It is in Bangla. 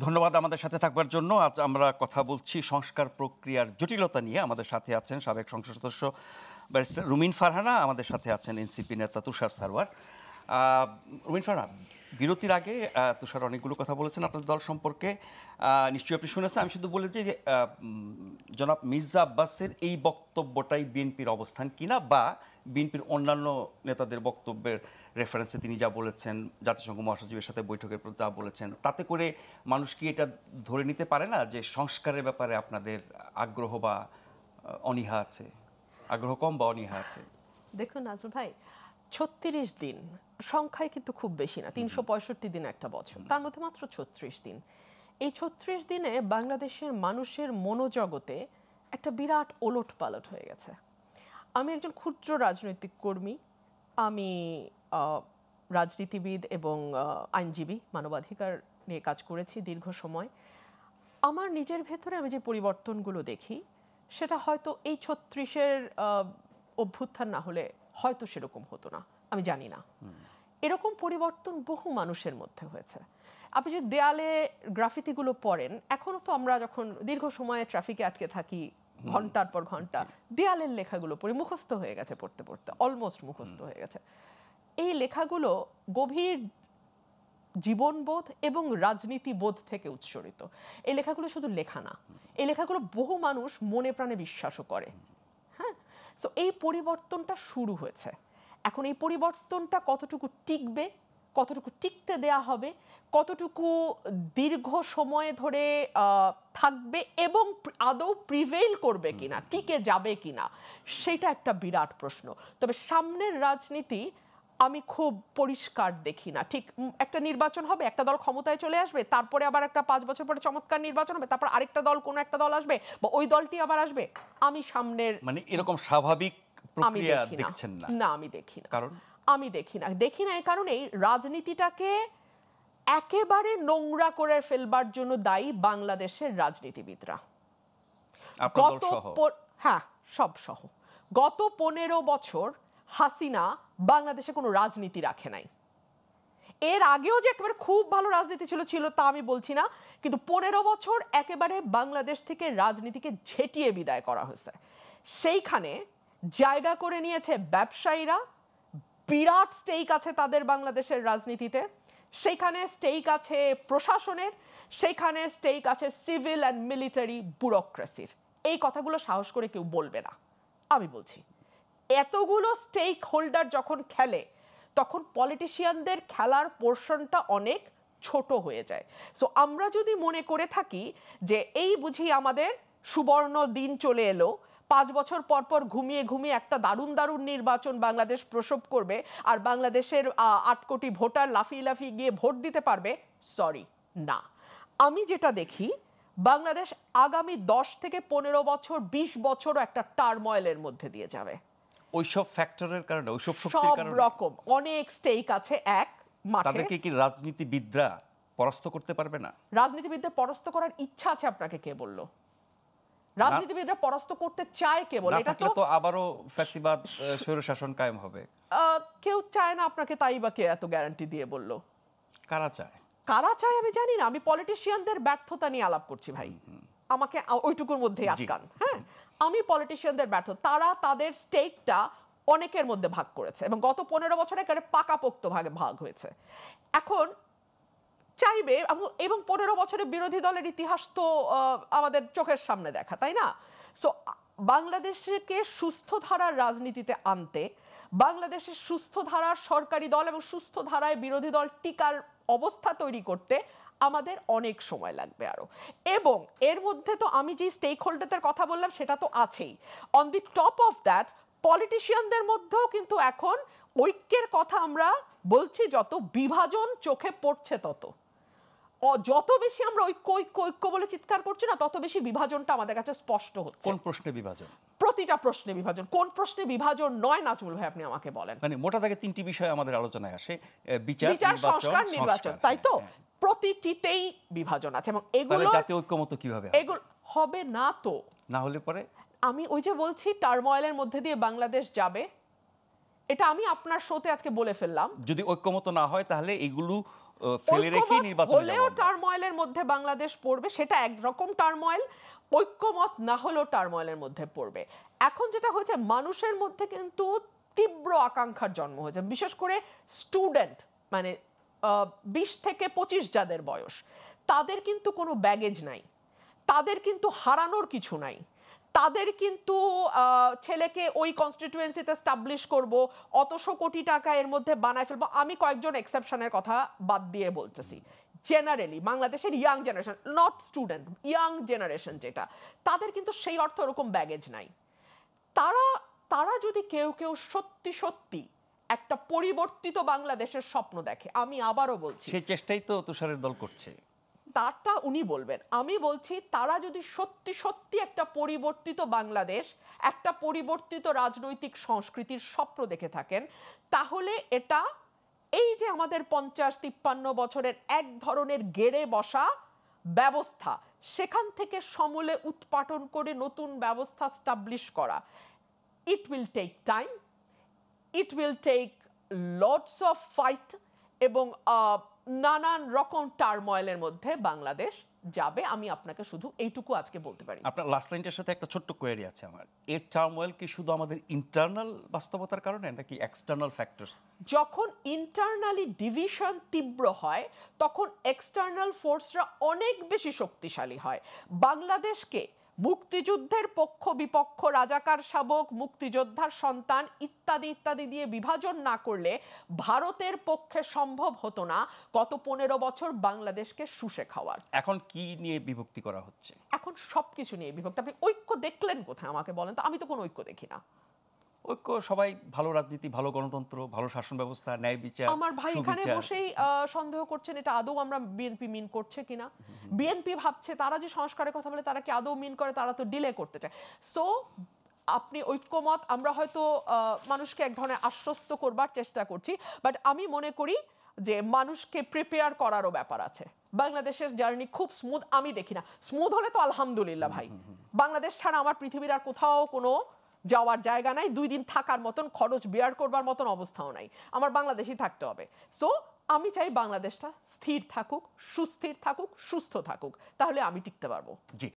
ধন্যবাদ আমাদের সাথে থাকবার জন্য। আজ আমরা কথা বলছি সংস্কার প্রক্রিয়ার জটিলতা নিয়ে। আমাদের সাথে আছেন সাবেক সংসদ সদস্য ব্যারিস্টার রুমিন ফারহানা, আমাদের সাথে আছেন এনসিপি নেতা তুষার সারওয়ার। রুমিন ফারহানা, বিরতির আগে তুষার অনেকগুলো কথা বলেছেন আপনাদের দল সম্পর্কে, নিশ্চয়ই আপনি শুনেছেন। আমি শুধু বলেছি যে জনাব মির্জা আব্বাসের এই বক্তব্যটাই বিএনপির অবস্থান কিনা, বা বিএনপির অন্যান্য নেতাদের বক্তব্যের রেফারেন্সে তিনি যা বলেছেন, জাতিসংঘ মহাসচিবের সাথে বৈঠকের পর যা বলেছেন, তাতে করে মানুষ কি এটা ধরে নিতে পারে না যে সংস্কারের ব্যাপারে আপনাদের আগ্রহ বা অনীহা আছে? আগ্রহ কম বা অনীহা আছে? দেখুন নাজমুল ভাই, 36 দিন সংখ্যায় কিন্তু খুব বেশি না, 365 দিন একটা বছর, তার মধ্যে মাত্র 36 দিন। এই 36 দিনে বাংলাদেশের মানুষের মনোজগতে একটা বিরাট ওলট পালট হয়ে গেছে। আমি একজন ক্ষুদ্র রাজনৈতিক কর্মী, আমি রাজনীতিবিদ এবং আইনজীবী, মানবাধিকার নিয়ে কাজ করেছি দীর্ঘ সময়। আমার নিজের ভেতরে আমি যে পরিবর্তনগুলো দেখি, সেটা হয়তো এই 36-এর অভ্যুত্থান না হলে হয়তো সেরকম হতো না, আমি জানি না। এরকম পরিবর্তন বহু মানুষের মধ্যে হয়েছে। আপনি যে দেয়ালে গ্রাফিতিগুলো পড়েন, এখনো তো আমরা যখন দীর্ঘ সময়ে ট্রাফিকে আটকে থাকি ঘন্টার পর ঘন্টা, দেয়ালের লেখাগুলো পড়ে মুখস্থ হয়ে গেছে, পড়তে পড়তে অলমোস্ট মুখস্থ হয়ে গেছে। এই লেখাগুলো গভীর জীবনবোধ এবং রাজনীতিবোধ থেকে উৎসরিত। এই লেখাগুলো শুধু লেখা না, এই লেখাগুলো বহু মানুষ মনে প্রাণে বিশ্বাসও করে। হ্যাঁ, সো এই পরিবর্তনটা শুরু হয়েছে। এখন এই পরিবর্তনটা কতটুকু টিকবে, কতটুকু টিকতে দেয়া হবে, কতটুকু দীর্ঘ সময় ধরে থাকবে এবং আদৌ প্রিভেইল করবে কিনা, টিকে যাবে কিনা, সেটা একটা বিরাট প্রশ্ন। তবে সামনের রাজনীতি আমি খুব পরিষ্কার দেখি না। ঠিক একটা নির্বাচন হবে, একটা দল ক্ষমতায় চলে আসবে, তারপরে আবার একটা 5 বছর পরে চমৎকার নির্বাচন হবে, তারপর আরেকটা দল, কোনো একটা দল আসবে বা ওই দলটি আবার আসবে। আমি সামনের মানে এরকম স্বাভাবিক প্রক্রিয়া দেখছেন না? না, আমি দেখি না। কারণ আমি দেখি না এই কারণেই রাজনীতিটাকে একেবারে নোংরা করে ফেলবার জন্য দায়ী বাংলাদেশের রাজনীতিবিদরা। হ্যাঁ, সব সহ গত 15 বছর হাসিনা বাংলাদেশে কোনো রাজনীতি রাখে নাই। এর আগেও যে একেবারে খুব ভালো রাজনীতি ছিল তা আমি বলছি না, কিন্তু 15 বছর একেবারে বাংলাদেশ থেকে রাজনীতিকে ঝেঁটিয়ে বিদায় করা হয়েছে। সেইখানে জায়গা করে নিয়েছে ব্যবসায়ীরা, বিরাট স্টেক আছে তাদের বাংলাদেশের রাজনীতিতে। সেইখানে স্টেক আছে প্রশাসনের, সেইখানে স্টেক আছে সিভিল অ্যান্ড মিলিটারি ব্যুরোক্রেসির। এই কথাগুলো সাহস করে কেউ বলবে না, আমি বলছি। এতগুলো স্টেক হোল্ডার যখন খেলে, তখন পলিটিশিয়ানদের খেলার পোর্শনটা অনেক ছোট হয়ে যায়। সো আমরা যদি মনে করে থাকি যে এই বুঝি আমাদের সুবর্ণ দিন চলে এলো, 5 বছর পর পর ঘুমিয়ে ঘুমিয়ে একটা দারুণ দারুণ নির্বাচন বাংলাদেশ প্রসব করবে আর বাংলাদেশের 8 কোটি ভোটার লাফিয়ে লাফিয়ে গিয়ে ভোট দিতে পারবে, সরি, না। আমি যেটা দেখি, বাংলাদেশ আগামী 10 থেকে 15 বছর, 20 বছরও একটা টার্ময়েলের মধ্যে দিয়ে যাবে। ওইসব ফ্যাক্টরের কারণে, ওইসব শক্তির কারণে, সব রকম অনেক স্টেক আছে এক মাঠে। তাদেরকে কি রাজনীতিবিদরা পরাস্ত করতে পারবে না? রাজনীতিবিদদের পরাস্ত করার ইচ্ছা আছে আপনাকে কে বলল? রাজনীতিবিদরা পরাস্ত করতে চায় কে বলে? এটা তো আবারও ফ্যাসিবাদ, স্বৈরশাসন কায়েম হবে। কেউ চায় না আপনাকে, তাই বা কে এত গ্যারান্টি দিয়ে বলল? কারা চায়? কারা চায় আমি জানি না, আমি পলিটিশিয়ানদের ব্যর্থতা নিয়ে আলাপ করছি ভাই, আমাকে ওইটুকুর মধ্যেই আটকান। হ্যাঁ, আমি পলিটিশিয়ানদের ব্যর্থ, তারা তাদের স্টেকটা অনেকের মধ্যে ভাগ করেছে এবং গত 15 বছরে পাকাপোক্ত ভাগে ভাগ হয়েছে। এখন চাইবে, এবং 15 বছরের বিরোধী দলের ইতিহাস তো আমাদের চোখের সামনে দেখা, তাই না? সো বাংলাদেশকে সুস্থ ধারার রাজনীতিতে আনতে, বাংলাদেশের সুস্থ ধারার সরকারি দল এবং সুস্থ ধারায় বিরোধী দল টিকার অবস্থা তৈরি করতে আমাদের অনেক সময় লাগবে আরো। এবং এর মধ্যে তো আমি যে স্টেক হোল্ডারদের কথা বললাম সেটা তো আছেই। On the top of that, পলিটিশিয়ানদের মধ্যেও কিন্তু এখন ঐক্যের কথা আমরা বলছি, যত বিভাজন চোখে পড়ছে তত, যত বেশি আমরা ঐক্য ঐক্য ঐক্য বলে চিৎকার করছি না, তত বেশি বিভাজনটা আমাদের কাছে স্পষ্ট হচ্ছে। কোন প্রশ্নে বিভাজন? প্রতিটা প্রশ্নে বিভাজন। কোন প্রশ্নে বিভাজন নয় নাজমুল ভাই, আপনি আমাকে বলেন। মানে মোটা দাগে 3টি বিষয় আমাদের আলোচনায় আসে: বিচার, সংস্কার, নির্বাচন, তাই তো? প্রতিটিতেই বিভাজন আছে এবং এগুলো জাতীয় ঐক্যমত কিভাবে এগুলো হবে না? তো না হলে পরে আমি ওই যে বলছি, টার্ময়েলের মধ্যে দিয়ে বাংলাদেশ যাবে, এটা আমি আপনার শোতে আজকে বলে ফেললাম। যদি ঐক্যমত না হয় তাহলে এগুলো ফেলে রেখে ঐক্যমত নির্বাচনে হলেও যাব আমরা। টার্ময়েলের মধ্যে বাংলাদেশ পড়বে, সেটা একরকম টার্ময়েল। ঐক্যমত না হলেও টার্ময়েলের মধ্যে পড়বে। এখন যেটা হয়েছে, মানুষের মধ্যে কিন্তু তীব্র আকাঙ্ক্ষার জন্ম হয়েছে, বিশেষ করে স্টুডেন্ট, মানে 20 থেকে 25 যাদের বয়স, তাদের কিন্তু কোনো ব্যাগেজ নাই, তাদের কিন্তু হারানোর কিছু নাই, তাদের কিন্তু ছেলেকে ওই কনস্টিটিউয়েন্সিতে স্টাবলিশ করব, অতশো কোটি টাকা এর মধ্যে বানায় ফেলবো। আমি কয়েকজন এক্সেপশনের কথা বাদ দিয়ে বলতেছি, জেনারেলি বাংলাদেশের young generation, not student, young generation যেটা, তাদের কিন্তু সেই অর্থ ওরকম ব্যাগেজ নাই। তারা তারা যদি কেউ কেউ সত্যি সত্যি একটা পরিবর্তিত বাংলাদেশের স্বপ্ন দেখে, আমি আবারও বলছি, সেই চেষ্টাই তো তুষারের দল করছে। তারটা উনি বলবেন, আমি বলছি তারা যদি সত্যি সত্যি একটা পরিবর্তিত বাংলাদেশ, একটা পরিবর্তিত রাজনৈতিক সংস্কৃতির স্বপ্ন দেখে থাকেন, তাহলে এটা এই যে আমাদের 50-53 বছরের এক ধরনের গেড়ে বসা ব্যবস্থা, সেখান থেকে সমূলে উৎপাটন করে নতুন ব্যবস্থা স্টাবলিশ করা, it will take time, it will take lots of fight, এবং নানান রকম টার্ময়েলের মধ্যে বাংলাদেশ যাবে। আমি আপনাকে শুধু এইটুকু আজকে বলতে পারি। আপনার লাস্ট লাইনটার সাথে একটা ছোট্ট কোয়েরি আছে আমার। এই টার্মোয়েল কি শুধু আমাদের ইন্টারনাল বাস্তবতার কারণে নাকি এক্সটার্নাল ফ্যাক্টরস? যখন ইন্টারনালি ডিভিশন তীব্র হয়, তখন এক্সটার্নাল ফোর্সরা অনেক বেশি শক্তিশালী হয়। বাংলাদেশকে মুক্তিযুদ্ধের পক্ষ বিপক্ষ, রাজাকার শাবক, মুক্তিযোদ্ধার সন্তান ইত্যাদি ইত্যাদি দিয়ে বিভাজন না করলে ভারতের পক্ষে সম্ভব হতো না গত 15 বছর বাংলাদেশকে শুষে খাওয়ার। এখন কি নিয়ে বিভক্তি করা হচ্ছে? এখন সবকিছু নিয়ে বিভক্ত। আপনি ঐক্য দেখলেন কোথায় আমাকে বলেন তো? আমি তো কোনো ঐক্য দেখি না। ঐক্য, সবাই ভালো রাজনীতি, ভালো গণতন্ত্র, ভালো শাসন ব্যবস্থা, ন্যায় বিচার, আমার ভাই এখানে সুবিচার। বসেই সন্দেহ করছেন এটা আদৌ আমরা বিএনপি মিন করছে কিনা। বিএনপি ভাবছে তারা যে সংস্কারের কথা বলে তারা কি আদৌ মিন করে? তারা তো ডিলে করতে চায়। সো আপনি ঐক্যমত, আমরা হয়তো মানুষকে এক ধরনের আশ্বস্ত করবার চেষ্টা করছি, বাট আমি মনে করি যে মানুষকে প্রিপেয়ার করারও ব্যাপার আছে। বাংলাদেশের জার্নি খুব স্মুথ আমি দেখি না। স্মুথ হলে তো আলহামদুলিল্লাহ ভাই, বাংলাদেশ ছাড়া আমার পৃথিবীর আর কোথাও কোনো যাওয়ার জায়গা নাই, 2 দিন থাকার মতন, খরচ বিয়ার করবার মতন অবস্থাও নাই, আমার বাংলাদেশেই থাকতে হবে। সো আমি চাই বাংলাদেশটা স্থির থাকুক, সুস্থির থাকুক, সুস্থ থাকুক, তাহলে আমি টিকতে পারবো। জি।